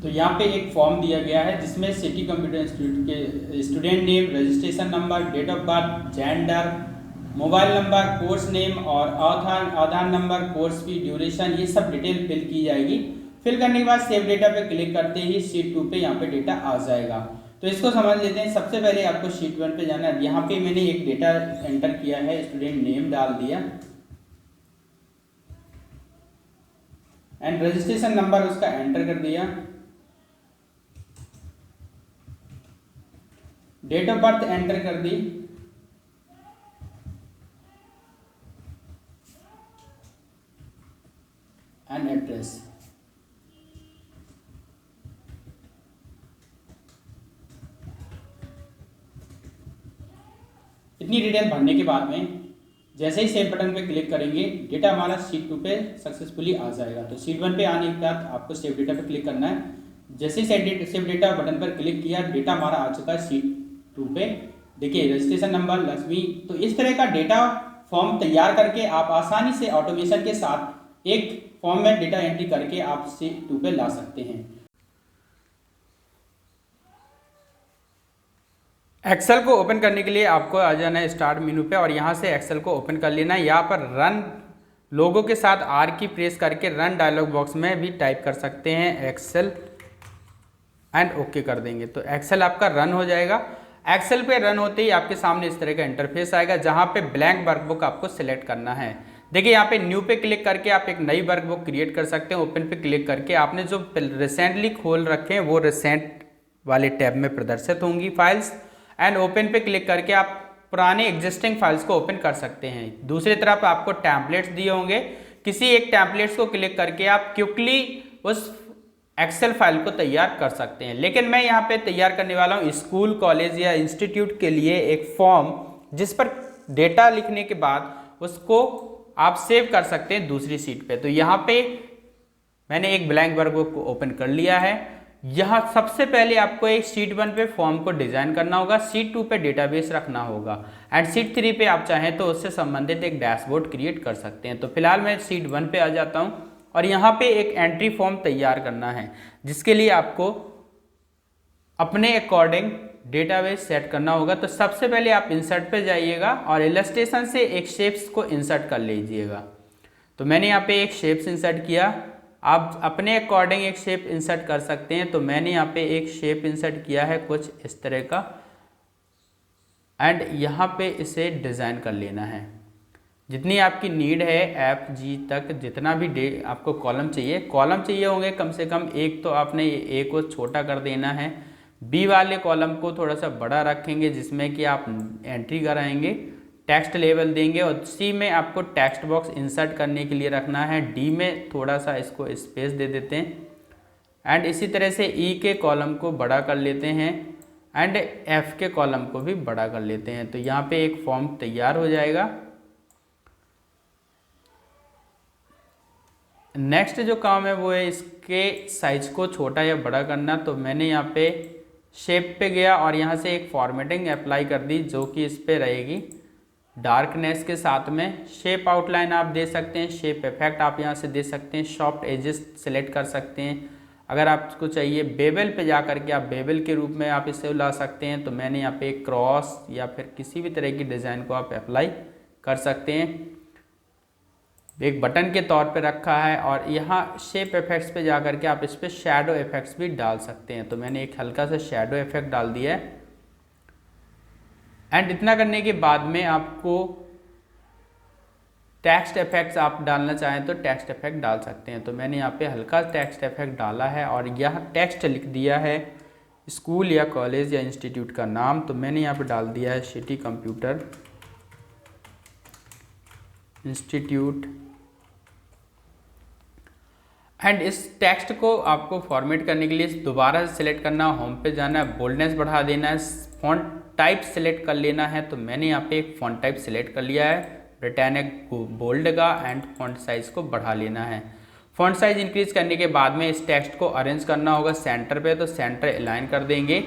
तो यहाँ पे एक फॉर्म दिया गया है जिसमें सिटी कंप्यूटर इंस्टीट्यूट के student name, registration number, date of birth, gender, mobile number, course name और आधार नंबर, कोर्स की ड्यूरेशन, ये सब डिटेल फिल की जाएगी। फिल करने के बाद सेव डेटा पे क्लिक करते ही शीट 2 पे यहाँ पे डेटा आ जाएगा। तो इसको समझ लेते हैं। सबसे पहले आपको शीट 1 पे जाना है। यहाँ पे मैंने एक डेटा एंटर किया है, स्टूडेंट नेम डाल दिया एंड रजिस्ट्रेशन नंबर उसका एंटर कर दिया, डेट ऑफ बर्थ एंटर कर दी एंड एड्रेस। इतनी डिटेल भरने के बाद में जैसे ही सेव बटन पे क्लिक करेंगे डेटा हमारा शीट 2 पे सक्सेसफुली आ जाएगा। तो शीट 1 पे आने के बाद आपको सेव डेटा पे क्लिक करना है। जैसे ही सेव डेटा बटन पर क्लिक किया, डेटा हमारा आ चुका है शीट 2 पे। देखिए रजिस्ट्रेशन नंबर, लक्ष्मी। तो इस तरह का डेटा फॉर्म तैयार करके आप आसानी से ऑटोमेशन के साथ एक फॉर्म में डेटा एंट्री करके आप शीट 2 पे ला सकते हैं। एक्सेल को ओपन करने के लिए आपको आ जाना है स्टार्ट मेनू पे और यहाँ से एक्सेल को ओपन कर लेना है। यहाँ पर रन लोगो के साथ आर की प्रेस करके रन डायलॉग बॉक्स में भी टाइप कर सकते हैं एक्सेल एंड ओके कर देंगे तो एक्सेल आपका रन हो जाएगा। एक्सेल पे रन होते ही आपके सामने इस तरह का इंटरफेस आएगा जहाँ पे ब्लैंक वर्कबुक आपको सिलेक्ट करना है। देखिए यहाँ पे न्यू पे क्लिक करके आप एक नई वर्कबुक क्रिएट कर सकते हैं। ओपन पे क्लिक करके आपने जो रिसेंटली खोल रखे हैं वो रिसेंट वाले टैब में प्रदर्शित होंगी फाइल्स एंड ओपन पे क्लिक करके आप पुराने एग्जिस्टिंग फाइल्स को ओपन कर सकते हैं। दूसरी तरफ आपको टैम्पलेट्स दिए होंगे, किसी एक टैम्पलेट्स को क्लिक करके आप क्विकली उस एक्सेल फाइल को तैयार कर सकते हैं। लेकिन मैं यहाँ पे तैयार करने वाला हूँ स्कूल, कॉलेज या इंस्टीट्यूट के लिए एक फॉर्म जिस पर डेटा लिखने के बाद उसको आप सेव कर सकते हैं दूसरी शीट पे। तो यहाँ पे मैंने एक ब्लैंक वर्कबुक को ओपन कर लिया है। यहाँ सबसे पहले आपको एक शीट 1 पे फॉर्म को डिजाइन करना होगा, शीट 2 पे डेटाबेस रखना होगा एंड शीट 3 पे आप चाहें तो उससे संबंधित एक डैशबोर्ड क्रिएट कर सकते हैं। तो फिलहाल मैं शीट 1 पे आ जाता हूँ और यहाँ पे एक एंट्री फॉर्म तैयार करना है जिसके लिए आपको अपने अकॉर्डिंग डेटाबेस सेट करना होगा। तो सबसे पहले आप इंसर्ट पे जाइएगा और इलस्ट्रेशन से एक शेप्स को इंसर्ट कर लीजिएगा। तो मैंने यहाँ पे एक शेप्स इंसर्ट किया, आप अपने अकॉर्डिंग एक शेप इंसर्ट कर सकते हैं। तो मैंने यहाँ पे एक शेप इंसर्ट किया है कुछ इस तरह का एंड यहाँ पे इसे डिज़ाइन कर लेना है। जितनी आपकी नीड है एफ जी तक जितना भी आपको कॉलम चाहिए होंगे कम से कम एक, तो आपने ए को छोटा कर देना है। बी वाले कॉलम को थोड़ा सा बड़ा रखेंगे जिसमें कि आप एंट्री कराएंगे, टेक्स्ट लेवल देंगे और सी में आपको टेक्स्ट बॉक्स इंसर्ट करने के लिए रखना है। डी में थोड़ा सा इसको स्पेस दे देते हैं एंड इसी तरह से ई के कॉलम को बड़ा कर लेते हैं एंड एफ के कॉलम को भी बड़ा कर लेते हैं। तो यहाँ पे एक फॉर्म तैयार हो जाएगा। नेक्स्ट जो काम है वो है इसके साइज को छोटा या बड़ा करना। तो मैंने यहाँ पे शेप पे गया और यहाँ से एक फॉर्मेटिंग अप्लाई कर दी जो कि इस पे रहेगी डार्कनेस के साथ में। शेप आउटलाइन आप दे सकते हैं, शेप इफेक्ट आप यहाँ से दे सकते हैं, सॉफ्ट एजेस सेलेक्ट कर सकते हैं। अगर आपको चाहिए बेबल पे जा करके आप बेबल के रूप में आप इसे ला सकते हैं। तो मैंने यहाँ पे क्रॉस या फिर किसी भी तरह की डिज़ाइन को आप अप्लाई कर सकते हैं। एक बटन के तौर पे रखा है और यहाँ शेप इफेक्ट्स पे जा करके आप इस पर शैडो इफेक्ट्स भी डाल सकते हैं। तो मैंने एक हल्का सा शैडो इफेक्ट डाल दिया है एंड इतना करने के बाद में आपको टेक्स्ट इफेक्ट्स आप डालना चाहें तो टेक्स्ट इफेक्ट डाल सकते हैं। तो मैंने यहाँ पे हल्का टेक्स्ट इफेक्ट डाला है और यह टेक्स्ट लिख दिया है स्कूल या कॉलेज या इंस्टीट्यूट का नाम। तो मैंने यहाँ पे डाल दिया है सिटी कंप्यूटर इंस्टीट्यूट एंड इस टेक्स्ट को आपको फॉर्मेट करने के लिए दोबारा से सिलेक्ट करना, होम पे जाना है, बोल्डनेस बढ़ा देना है, फॉन्ट टाइप सिलेक्ट कर लेना है। तो मैंने यहाँ पे एक फॉन्ट टाइप सिलेक्ट कर लिया है ब्रिटानिक बोल्ड का एंड फॉन्ट साइज को बढ़ा लेना है। फॉन्ट साइज इंक्रीज करने के बाद में इस टेक्स्ट को अरेंज करना होगा सेंटर पे, तो सेंटर अलाइन कर देंगे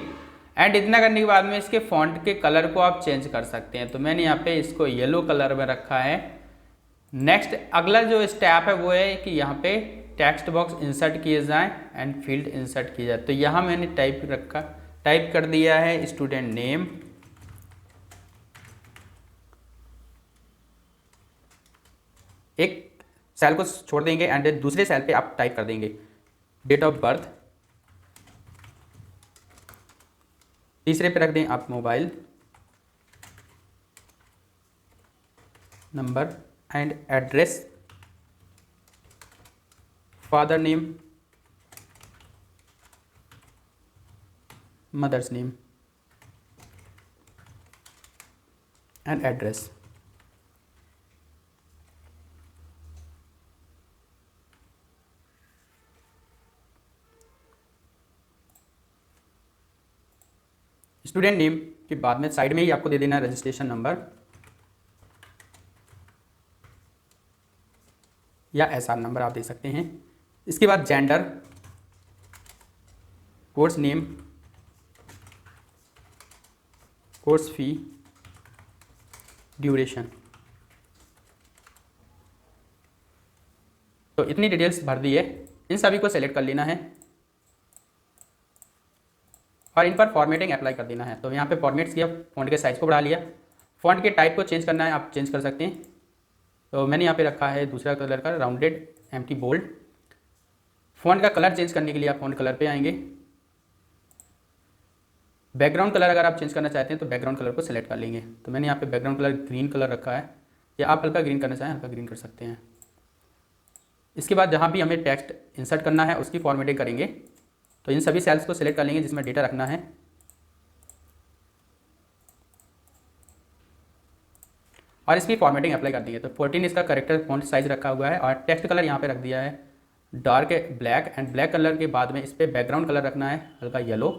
एंड इतना करने के बाद में इसके फॉन्ट के कलर को आप चेंज कर सकते हैं। तो मैंने यहाँ पे इसको येलो कलर में रखा है। नेक्स्ट अगला जो स्टेप है वो है कि यहाँ पे टेक्स्ट बॉक्स इंसर्ट किए जाएं एंड फील्ड इंसर्ट किए जाए। तो यहाँ मैंने टाइप कर दिया है स्टूडेंट नेम, एक सेल को छोड़ देंगे एंड दूसरे सेल पे आप टाइप कर देंगे डेट ऑफ बर्थ, तीसरे पे रख दें आप mobile number and address, father name, mother's name and address. Student name के बाद में साइड में ही आपको दे देना है रजिस्ट्रेशन नंबर या एसआर नंबर आप दे सकते हैं। इसके बाद gender, course name, course fee, duration. तो इतनी डिटेल्स भर दी है, इन सभी को सेलेक्ट कर लेना है और इन पर फॉर्मेटिंग अप्लाई कर देना है। तो यहाँ पे फॉर्मेट्स किया, फ़ॉन्ट के साइज़ को बढ़ा लिया, फ़ॉन्ट के टाइप को चेंज करना है आप चेंज कर सकते हैं। तो मैंने यहाँ पे रखा है दूसरा कलर का राउंडेड एम्प्टी बोल्ड। फ़ॉन्ट का कलर चेंज करने के लिए आप फ़ॉन्ट कलर पे आएंगे। बैकग्राउंड कलर अगर आप चेंज करना चाहते हैं तो बैकग्राउंड कलर को सेलेक्ट कर लेंगे। तो मैंने यहाँ पे बैकग्राउंड कलर ग्रीन कलर रखा है, या आप हल्का ग्रीन करना चाहें हल्का ग्रीन कर सकते हैं। इसके बाद जहाँ भी हमें टेक्स्ट इंसर्ट करना है उसकी फॉर्मेटिंग करेंगे। तो इन सभी सेल्स को सिलेक्ट कर लेंगे जिसमें डेटा रखना है और इसकी फॉर्मेटिंग अप्लाई कर देंगे। तो 14 इसका करेक्टर फॉन्ट साइज रखा हुआ है और टेक्स्ट कलर यहाँ पे रख दिया है dark black and black colour के बाद में इस पर बैकग्राउंड कलर रखना है हल्का येलो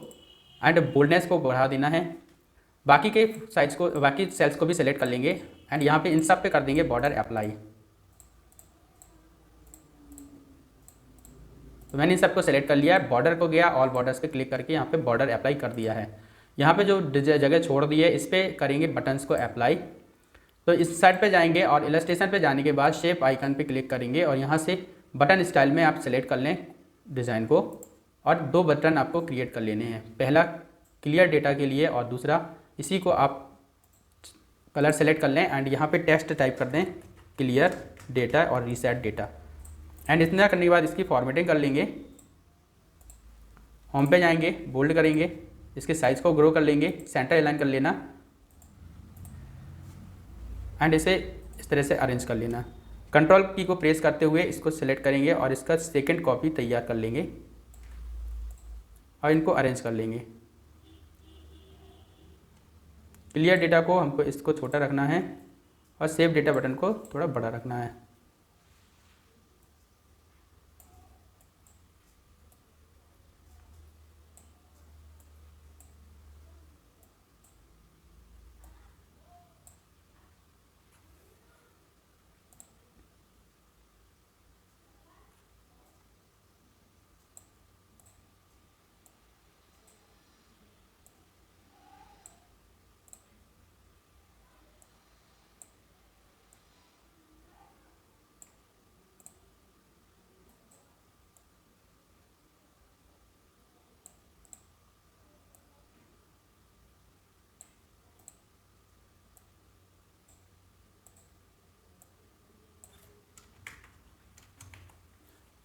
एंड बोल्डनेस को बढ़ा देना है। बाकी के साइज को, बाकी सेल्स को भी सिलेक्ट कर लेंगे एंड यहाँ पे इन सब पे कर देंगे बॉर्डर अप्लाई। तो मैंने इन सबको सेलेक्ट कर लिया है, बॉर्डर को गया ऑल बॉर्डर्स पे क्लिक करके यहाँ पे बॉर्डर अप्लाई कर दिया है। यहाँ पे जो जगह छोड़ दी है इस पर करेंगे बटन्स को अप्लाई। तो इस साइड पे जाएंगे और इलस्ट्रेशन पे जाने के बाद शेप आइकन पे क्लिक करेंगे और यहाँ से बटन स्टाइल में आप सेलेक्ट कर लें डिज़ाइन को और दो बटन आपको क्रिएट कर लेने हैं, पहला क्लियर डेटा के लिए और दूसरा इसी को आप कलर सेलेक्ट कर लें एंड यहाँ पे टेक्स्ट टाइप कर दें क्लियर डेटा और रीसेट डेटा एंड इतना करने के बाद इसकी फॉर्मेटिंग कर लेंगे। होम पे जाएंगे, बोल्ड करेंगे, इसके साइज़ को ग्रो कर लेंगे, सेंटर अलाइन कर लेना एंड इसे इस तरह से अरेंज कर लेना। कंट्रोल की को प्रेस करते हुए इसको सिलेक्ट करेंगे और इसका सेकंड कॉपी तैयार कर लेंगे और इनको अरेंज कर लेंगे। क्लियर डेटा को हमको इसको छोटा रखना है और सेव डेटा बटन को थोड़ा बड़ा रखना है।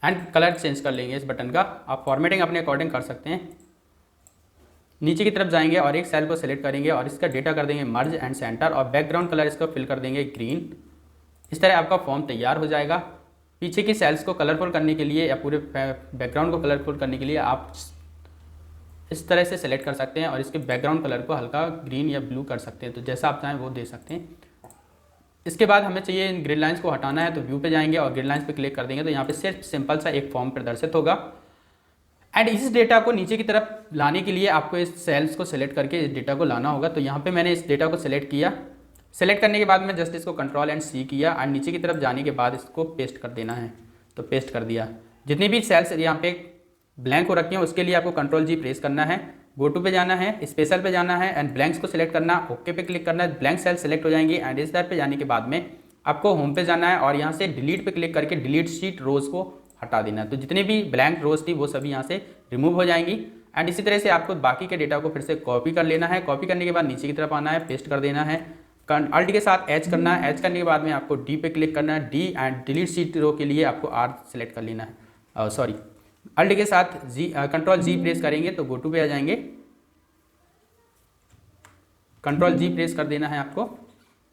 एंड कलर चेंज कर लेंगे इस बटन का। आप फॉर्मेटिंग अपने अकॉर्डिंग कर सकते हैं। नीचे की तरफ जाएंगे और एक सेल को सिलेक्ट करेंगे और इसका डेटा कर देंगे मर्ज एंड सेंटर और बैकग्राउंड कलर इसको फिल कर देंगे ग्रीन। इस तरह आपका फॉर्म तैयार हो जाएगा। पीछे की सेल्स को कलरफुल करने के लिए या पूरे बैकग्राउंड को कलरफुल करने के लिए आप इस तरह से सेलेक्ट कर सकते हैं और इसके बैकग्राउंड कलर को हल्का ग्रीन या ब्लू कर सकते हैं। तो जैसा आप चाहें वो दे सकते हैं। इसके बाद हमें चाहिए इन ग्रिड लाइंस को हटाना है, तो व्यू पे जाएंगे और ग्रिड लाइंस पे क्लिक कर देंगे तो यहाँ पे सिर्फ सिंपल सा एक फॉर्म प्रदर्शित होगा। एंड इस डेटा को नीचे की तरफ लाने के लिए आपको इस सेल्स को सिलेक्ट करके इस डेटा को लाना होगा। तो यहाँ पे मैंने इस डेटा को सिलेक्ट किया। सेलेक्ट करने के बाद में जस्ट इसको कंट्रोल एंड सी किया और नीचे की तरफ जाने के बाद इसको पेस्ट कर देना है। तो पेस्ट कर दिया। जितनी भी सेल्स यहाँ पे ब्लैंक हो रखी हैं उसके लिए आपको कंट्रोल जी प्रेस करना है, गो टू पे जाना है, स्पेशल पे जाना है एंड ब्लैंक्स को सिलेक्ट करना, ओके पे क्लिक करना है, ब्लैंक सेल सेलेक्ट हो जाएंगी। एंड इस पे जाने के बाद में आपको होम पे जाना है और यहाँ से डिलीट पे क्लिक करके डिलीट शीट रोज को हटा देना है। तो जितनी भी ब्लैंक रोज थी वो सभी यहाँ से रिमूव हो जाएंगी। एंड इसी तरह से आपको बाकी के डेटा को फिर से कॉपी कर लेना है। कॉपी करने के बाद नीचे की तरफ आना है, पेस्ट कर देना है, अल्ट के साथ एच करना है। एच करने के बाद में आपको डी पे क्लिक करना है, डी एंड डिलीट शीट रो के लिए आपको आर सेलेक्ट कर लेना है, सॉरी अल्ट के साथ जी कंट्रोल जी प्रेस करेंगे तो गो टू पे आ जाएंगे। कंट्रोल जी प्रेस कर देना है आपको,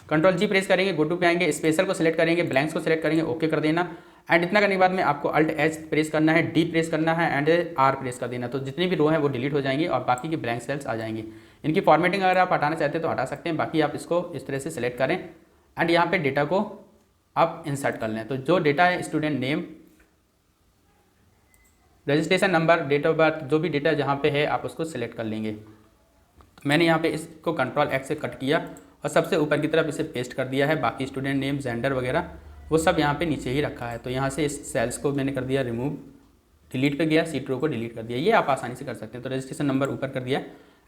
कंट्रोल जी प्रेस करेंगे गो टू पे आएंगे, स्पेशल को सिलेक्ट करेंगे, ब्लैंक्स को सिलेक्ट करेंगे, ओके कर देना। एंड इतना करने के बाद में आपको अल्ट एच प्रेस करना है, डी प्रेस करना है एंड आर प्रेस कर देना। तो जितनी भी रो है वो डिलीट हो जाएंगी और बाकी के ब्लैंक सेल्स आ जाएंगे। इनकी फॉर्मेटिंग अगर आप हटाना चाहते हैं तो हटा सकते हैं, बाकी आप इसको इस तरह से सिलेक्ट करें एंड यहाँ पे डेटा को आप इंसर्ट कर लें। तो जो डेटा है student name, registration number, date of birth, जो भी डेटा जहाँ पे है आप उसको सिलेक्ट कर लेंगे। तो मैंने यहाँ पे इसको कंट्रोल एक्स से कट किया और सबसे ऊपर की तरफ इसे पेस्ट कर दिया है। बाकी स्टूडेंट नेम, जेंडर वगैरह वो सब यहाँ पे नीचे ही रखा है। तो यहाँ से इस सेल्स को मैंने कर दिया रिमूव, डिलीट पे गया, सीट रो को डिलीट कर दिया। ये आप आसानी से कर सकते हैं। तो रजिस्ट्रेशन नंबर ऊपर कर दिया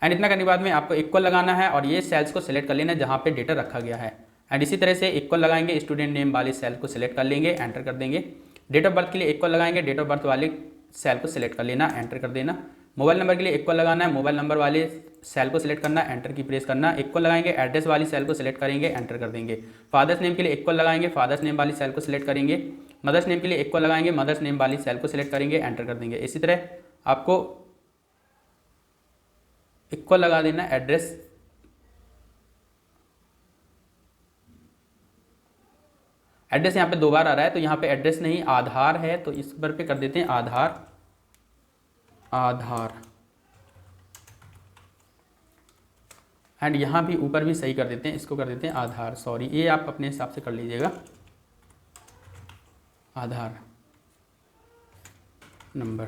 एंड इतना करने के बाद में आपको इक्वल लगाना है और ये सेल्स को सिलेक्ट कर लेना है जहाँ पे डेटा रखा गया है। एंड इसी तरह से इक्वल लगाएंगे, स्टूडेंट नेम वाले सेल को सिलेक्ट कर लेंगे, एंटर कर देंगे। डेट ऑफ बर्थ के लिए इक्वल लगाएंगे, डेट ऑफ बर्थ वाले सेल को सिलेक्ट कर लेना, एंटर कर देना। मोबाइल नंबर के लिए इक्वल लगाना है, मोबाइल नंबर वाले सेल को सिलेक्ट करना, एंटर की प्रेस करना, इक्वल लगाएंगे, एड्रेस वाली सेल को सिलेक्ट करेंगे, एंटर कर देंगे। फादर्स नेम के लिए इक्वल लगाएंगे, फादर्स नेम वाली सेल को सिलेक्ट करेंगे, मदर्स नेम के लिए इक्वल लगाएंगे, मदर्स नेम वाली सेल को सिलेक्ट करेंगे, एंटर कर देंगे। इसी तरह आपको इक्वल लगा देना एड्रेस, एड्रेस यहाँ पे दो बार आ रहा है तो यहाँ पे एड्रेस नहीं आधार है तो इस पर पे कर देते हैं आधार, आधार। एंड यहाँ भी ऊपर भी सही कर देते हैं, इसको कर देते हैं आधार, सॉरी ये आप अपने हिसाब से कर लीजिएगा, आधार नंबर।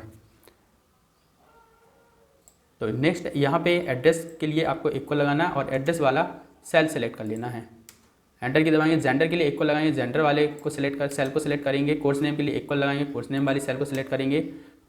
तो नेक्स्ट यहाँ पे एड्रेस के लिए आपको इक्वल लगाना है और एड्रेस वाला सेल सेलेक्ट कर लेना है, एंटर की दबाएंगे। जेंडर के लिए इक्वल लगाएंगे, जेंडर वाले को सिलेक्ट कर सेल को सिलेक्ट करेंगे। कोर्स नेम के लिए इक्वल लगाएंगे, कोर्स नेम वाली सेल को सिलेक्ट करेंगे।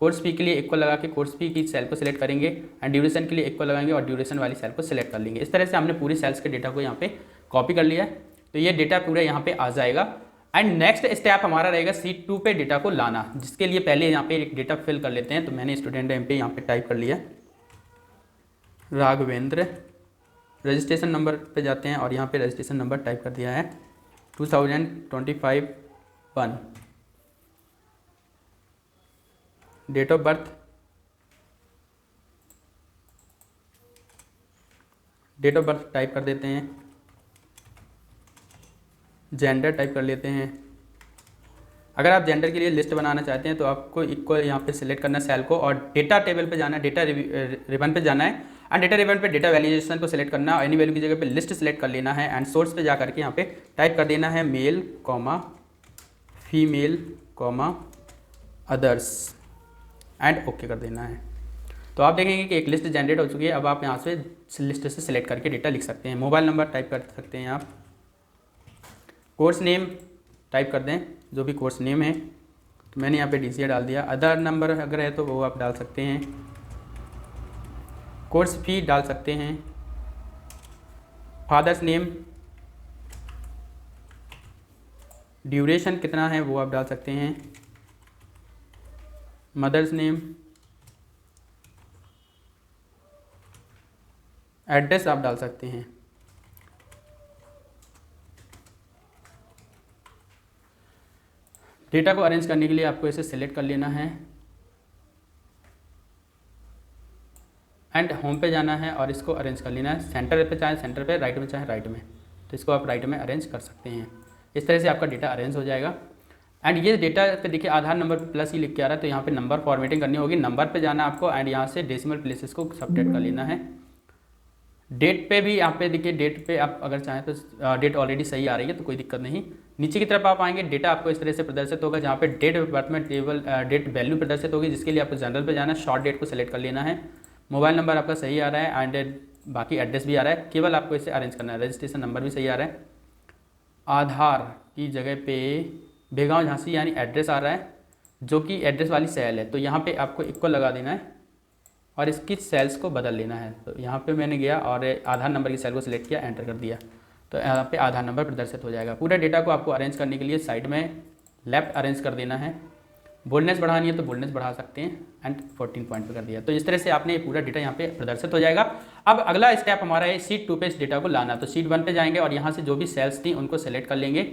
कोर्स फी के लिए इक्वल लगा के कोर्स फी की सेल को सिलेक्ट करेंगे एंड ड्यूरेशन के लिए इक्वल लगाएंगे और ड्यूरेशन वाली सेल को सिलेक्ट कर लेंगे। इस तरह से हमने पूरी सेल्स के डेटा को यहाँ पे कॉपी कर लिया है। तो ये डेटा पूरा यहाँ पे आ जाएगा। एंड नेक्स्ट स्टेप हमारा रहेगा शीट 2 पे डेटा को लाना, जिसके लिए पहले यहाँ पे एक डेटा फिल कर लेते हैं। तो मैंने स्टूडेंट नेम पे यहाँ पे टाइप कर लिया राघवेंद्र, रजिस्ट्रेशन नंबर पे जाते हैं और यहाँ पे रजिस्ट्रेशन नंबर टाइप कर दिया है 2025 1, date of birth, date of birth type कर देते हैं, जेंडर टाइप कर लेते हैं। अगर आप जेंडर के लिए लिस्ट बनाना चाहते हैं तो आपको इक्वल यहाँ पे सिलेक्ट करना है सेल को और डेटा टेबल पे जाना है, डेटा रिबन पे जाना है एंड डेटा रिबन पे डेटा वैल्यूएशन को सिलेक्ट करना है। एनी वैल्यू की जगह पे लिस्ट सेलेक्ट कर लेना है एंड सोर्स पे जा करके यहाँ पे टाइप कर देना है male comma female comma others and okay कर देना है। तो आप देखेंगे कि एक लिस्ट जनरेट हो चुकी है। अब आप यहाँ से लिस्ट से सिलेक्ट करके डेटा लिख सकते हैं। मोबाइल नंबर टाइप कर सकते हैं आप, कोर्स नेम टाइप कर दें जो भी कोर्स नेम है। तो मैंने यहाँ पे DCA डाल दिया। अदर नंबर अगर है तो वो आप डाल सकते हैं, कोर्स फी डाल सकते हैं, फादर्स नेम, ड्यूरेशन कितना है वो आप डाल सकते हैं, मदर्स नेम, एड्रेस आप डाल सकते हैं। डेटा को अरेंज करने के लिए आपको इसे सिलेक्ट कर लेना है एंड होम पे जाना है और इसको अरेंज कर लेना है। सेंटर पे चाहे सेंटर पे, राइट में चाहे राइट में, तो इसको आप राइट में अरेंज कर सकते हैं। इस तरह से आपका डेटा अरेंज हो जाएगा। एंड ये डेटा पे देखिए आधार नंबर प्लस ही लिख के आ रहा है तो यहाँ पे नंबर फॉर्मेटिंग करनी होगी। नंबर पे जाना आपको एंड यहाँ से डेसिमल प्लेसेस को सबट्रैक्ट कर लेना है। डेट पे भी यहाँ पे देखिए, डेट पे आप अगर चाहें तो डेट ऑलरेडी सही आ रही है तो कोई दिक्कत नहीं। नीचे की तरफ आप आएंगे, डेटा आपको इस तरह से प्रदर्शित होगा जहाँ पे डेट ऑफ बर्थ में टेबल डेट वैल्यू प्रदर्शित होगी, जिसके लिए आपको जनरल पे जाना है, शॉर्ट डेट को सिलेक्ट कर लेना है। मोबाइल नंबर आपका सही आ रहा है एंड बाकी एड्रेस भी आ रहा है, केवल आपको इसे अरेंज करना है। रजिस्ट्रेशन नंबर भी सही आ रहा है। आधार की जगह पे बेगांव झांसी यानी एड्रेस आ रहा है जो कि एड्रेस वाली सेल है, तो यहाँ पे आपको इक्वल लगा देना है और इसकी सेल्स को बदल लेना है। तो यहाँ पे मैंने गया और आधार नंबर की सेल को सिलेक्ट किया, एंटर कर दिया, तो यहाँ पे आधार नंबर प्रदर्शित हो जाएगा। पूरा डेटा को आपको अरेंज करने के लिए साइड में लेफ़्ट अरेंज कर देना है बोल्डनेस बढ़ानी है तो बोल्डनेस बढ़ा सकते हैं एंड 14 पॉइंट पे कर दिया। तो इस तरह से आपने ये पूरा डेटा यहाँ पे प्रदर्शित हो जाएगा। अब अगला स्टेप हमारा है शीट 2 पे इस डेटा को लाना। तो शीट 1 पे जाएंगे और यहाँ से जो भी सेल्स थी उनको सेलेक्ट कर लेंगे,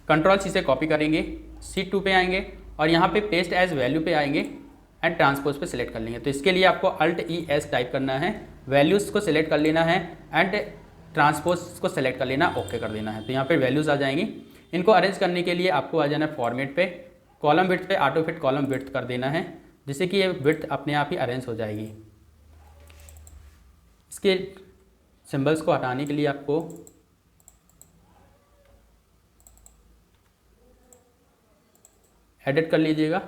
कंट्रोल सी से कॉपी करेंगे, शीट 2 पे आएंगे और यहाँ पे पेस्ट एज वैल्यू पे आएंगे एंड ट्रांसपोज पे सिलेक्ट कर लेंगे। तो इसके लिए आपको Alt+E+S टाइप करना है, वैल्यूज़ को सिलेक्ट कर लेना है एंड ट्रांसपोज को सिलेक्ट कर लेना, ओके कर देना है। तो यहाँ पे वैल्यूज़ आ जाएंगी। इनको अरेंज करने के लिए आपको आ जाना है फॉर्मेट पे, कॉलम विड्थ पे ऑटो फिट कॉलम विड्थ कर देना है, जिससे कि ये विड्थ अपने आप ही अरेंज हो जाएगी। इसके सिंबल्स को हटाने के लिए आपको एडिट कर लीजिएगा।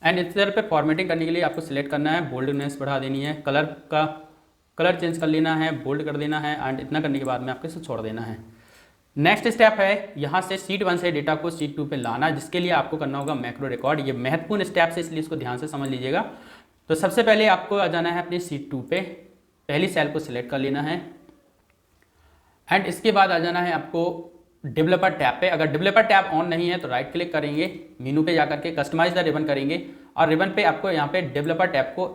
एंड इस तरह पे फॉर्मेटिंग करने के लिए आपको सिलेक्ट करना है, बोल्डनेस बढ़ा देनी है, कलर चेंज कर लेना है, बोल्ड कर देना है एंड इतना करने के बाद में आपको इसे छोड़ देना है। नेक्स्ट स्टेप है यहाँ से शीट 1 से डेटा को शीट 2 पे लाना, जिसके लिए आपको करना होगा मैक्रो रिकॉर्ड। ये महत्वपूर्ण स्टेप है, इसलिए इसको ध्यान से समझ लीजिएगा। तो सबसे पहले आपको आ जाना है अपनी शीट 2 पे, पहली सेल को सिलेक्ट कर लेना है एंड इसके बाद आ जाना है आपको डेवलपर टैब पे। अगर डेवलपर टैब ऑन नहीं है तो राइट क्लिक करेंगे, मेनू पे जाकर के कस्टमाइज द रिबन करेंगे और रिबन पे आपको यहाँ पे डेवलपर टैब को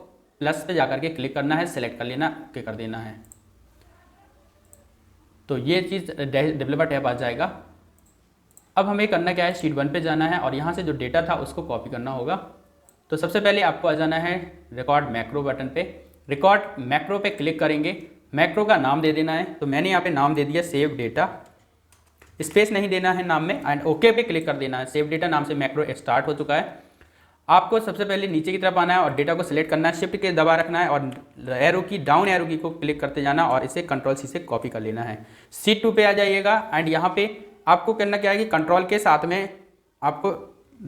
प्लस पे जाकर के क्लिक करना है, सेलेक्ट कर लेना, ओके कर देना है। तो ये चीज़ डेवलपर टैब आ जाएगा। अब हमें करना क्या है, शीट 1 पे जाना है और यहाँ से जो डेटा था उसको कॉपी करना होगा। तो सबसे पहले आपको आ जाना है रिकॉर्ड मैक्रो बटन पे, रिकॉर्ड मैक्रो पे क्लिक करेंगे, मैक्रो का नाम दे देना है। तो मैंने यहाँ पे नाम दे दिया सेव डेटा, स्पेस नहीं देना है नाम में एंड ओके पे क्लिक कर देना है। सेव डेटा नाम से मैक्रो स्टार्ट हो चुका है। आपको सबसे पहले नीचे की तरफ आना है और डेटा को सिलेक्ट करना है, शिफ्ट के दबा रखना है और एरो की डाउन एरो की को क्लिक करते जाना और इसे कंट्रोल सी से कॉपी कर लेना है। शीट 2 पे आ जाइएगा एंड यहाँ पे आपको करना क्या है कि कंट्रोल के साथ में आपको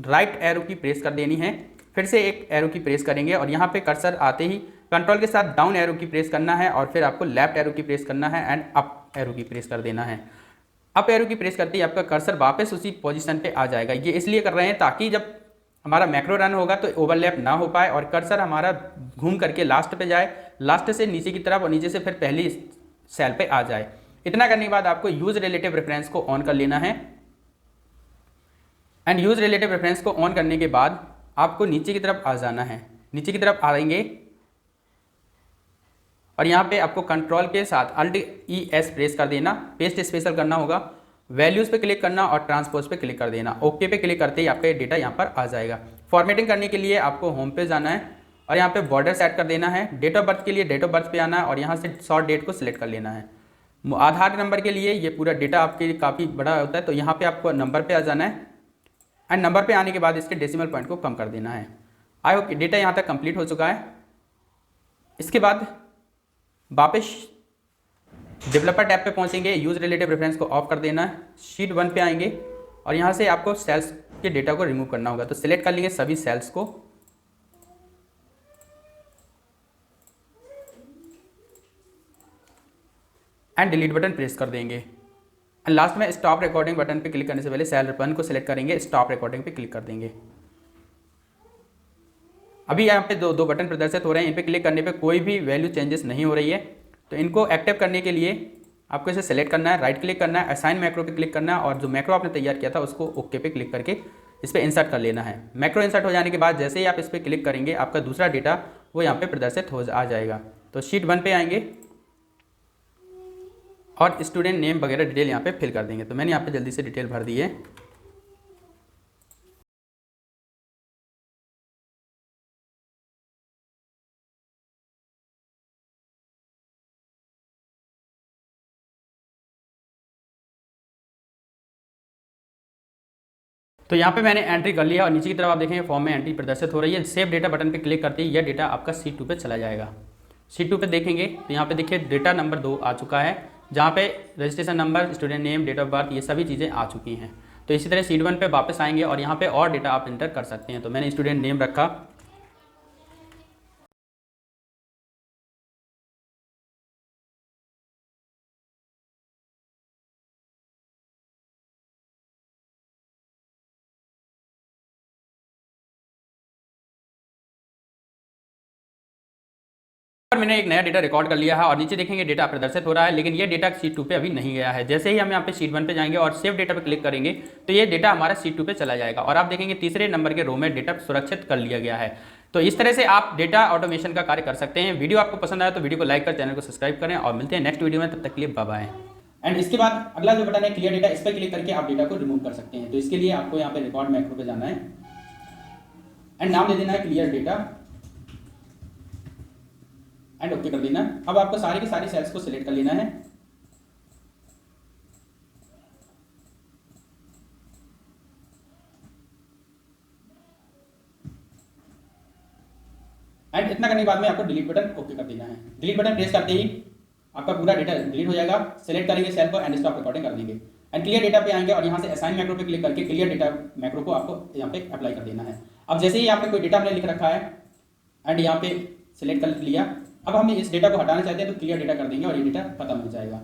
राइट एरो की प्रेस कर देनी है, फिर से एक एरो की प्रेस करेंगे और यहाँ पे कर्सर आते ही कंट्रोल के साथ डाउन एरो की प्रेस करना है और फिर आपको लेफ्ट एरो की प्रेस करना है एंड अप एरो की प्रेस कर देना है। अप एरो की प्रेस करते ही आपका कर्सर वापस उसी पोजीशन पे आ जाएगा। ये इसलिए कर रहे हैं ताकि जब हमारा मैक्रो रन होगा तो ओवरलैप ना हो पाए और कर्सर हमारा घूम करके लास्ट पे जाए, लास्ट से नीचे की तरफ और नीचे से फिर पहली सेल पे आ जाए। इतना करने के बाद आपको यूज रिलेटिव रेफरेंस को ऑन कर लेना है एंड यूज रिलेटिव रेफरेंस को ऑन करने के बाद आपको नीचे की तरफ आ जाना है। नीचे की तरफ आएंगे और यहाँ पे आपको कंट्रोल के साथ Alt+E+S प्रेस कर देना, पेस्ट स्पेशल करना होगा, वैल्यूज़ पे क्लिक करना और ट्रांसपोज पे क्लिक कर देना। ओके पे क्लिक करते ही आपका ये डेटा यहाँ पर आ जाएगा। फॉर्मेटिंग करने के लिए आपको होम पे जाना है और यहाँ पे बॉर्डर सेट कर देना है। डेट ऑफ बर्थ के लिए डेट ऑफ बर्थ पे आना है और यहाँ से शॉर्ट डेट को सिलेक्ट कर लेना है। आधार नंबर के लिए ये पूरा डेटा आपके लिए काफ़ी बड़ा होता है, तो यहाँ पर आपको नंबर पर आ जाना है एंड नंबर पर आने के बाद इसके डेसिमल पॉइंट को कम कर देना है। आई होप डेटा यहाँ तक कंप्लीट हो चुका है। इसके बाद वापस डेवलपर टैब पे पहुंचेंगे, यूज रिलेटिव रेफरेंस को ऑफ कर देना है, शीट 1 पे आएंगे और यहाँ से आपको सेल्स के डेटा को रिमूव करना होगा। तो सिलेक्ट कर लेंगे सभी सेल्स को एंड डिलीट बटन प्रेस कर देंगे एंड लास्ट में स्टॉप रिकॉर्डिंग बटन पे क्लिक करने से पहले सेल 1 को सिलेक्ट करेंगे, स्टॉप रिकॉर्डिंग पे क्लिक कर देंगे। अभी यहाँ पे दो बटन प्रदर्शित हो रहे हैं, इन पे क्लिक करने पे कोई भी वैल्यू चेंजेस नहीं हो रही है। तो इनको एक्टिव करने के लिए आपको इसे सेलेक्ट करना है, राइट क्लिक करना है, असाइन मैक्रो पे क्लिक करना है और जो मैक्रो आपने तैयार किया था उसको ओके पे क्लिक करके इस पर इंसर्ट कर लेना है। मैक्रो इंसर्ट हो जाने के बाद जैसे ही आप इस पर क्लिक करेंगे आपका दूसरा डेटा वो यहाँ पे प्रदर्शित हो आ जाएगा। तो शीट 1 पे आएंगे और स्टूडेंट नेम वगैरह डिटेल यहाँ पे फिल कर देंगे। तो मैंने यहाँ पे जल्दी से डिटेल भर दी है। तो यहाँ पे मैंने एंट्री कर लिया और नीचे की तरफ आप देखेंगे फॉर्म में एंट्री प्रदर्शित हो रही है। सेव डेटा बटन पे क्लिक करते ही यह डेटा आपका शीट 2 पे चला जाएगा। शीट 2 पे देखेंगे तो यहाँ पे देखिए डेटा नंबर 2 आ चुका है, जहाँ पे registration number, student name, date of birth, ये सभी चीज़ें आ चुकी हैं। तो इसी तरह शीट 1 पे वापस आएंगे और यहाँ पे और डेटा आप इंटर कर सकते हैं। तो मैंने स्टूडेंट नेम रखा, और मैंने एक नया डेटा रिकॉर्ड कर लिया है और नीचे देखेंगे डेटा प्रदर्शित हो रहा है, लेकिन ये डेटा शीट 2 पे अभी नहीं गया है। जैसे ही हम यहाँ पे शीट 1 पे जाएंगे और सेव डेटा पे क्लिक करेंगे तो ये डेटा हमारा शीट 2 पे चला जाएगा और आप देखेंगे तीसरे नंबर के रो में डेटा सुरक्षित कर लिया गया है। तो इस तरह से आप डेटा ऑटोमेशन का कार्य कर सकते हैं। वीडियो आपको पसंद आया तो वीडियो को लाइक कर, चैनल को सब्सक्राइब करें और मिलते हैं नेक्स्ट वीडियो में। तब तक के लिए बाय बाय। एंड इसके बाद अगला जो बटन है क्लियर डेटा, इस पर क्लिक करके आप डेटा को रिमूव कर सकते हैं। तो इसके लिए आपको यहाँ पे रिकॉर्ड मैक्रो पे जाना है एंड नाम दे देना है क्लियर डेटा एंड ओके कर देना। अब आपको सारी की सारी सेल्स को सिलेक्ट कर लेना है एंड इतना करने के बाद में आपको डिलीट बटन ओके कर देना है। डिलीट बटन प्रेस करते ही आपका पूरा डेटा डिलीट हो जाएगा। सेलेक्ट करेंगे सेल को एंड स्टॉप रिकॉर्डिंग कर देंगे एंड क्लियर डेटा पे आएंगे और यहाँ से असाइन मैक्रो पे क्लिक करके क्लियर डेटा मैक्रो को आपको यहाँ पे अप्लाई कर देना है। अब जैसे ही यहाँ पे कोई डेटा हमने लिख रखा है एंड यहाँ पे सिलेक्ट कर लिया, अब हम इस डेटा को हटाना चाहते हैं तो क्लियर डेटा कर देंगे और ये डेटा खत्म हो जाएगा।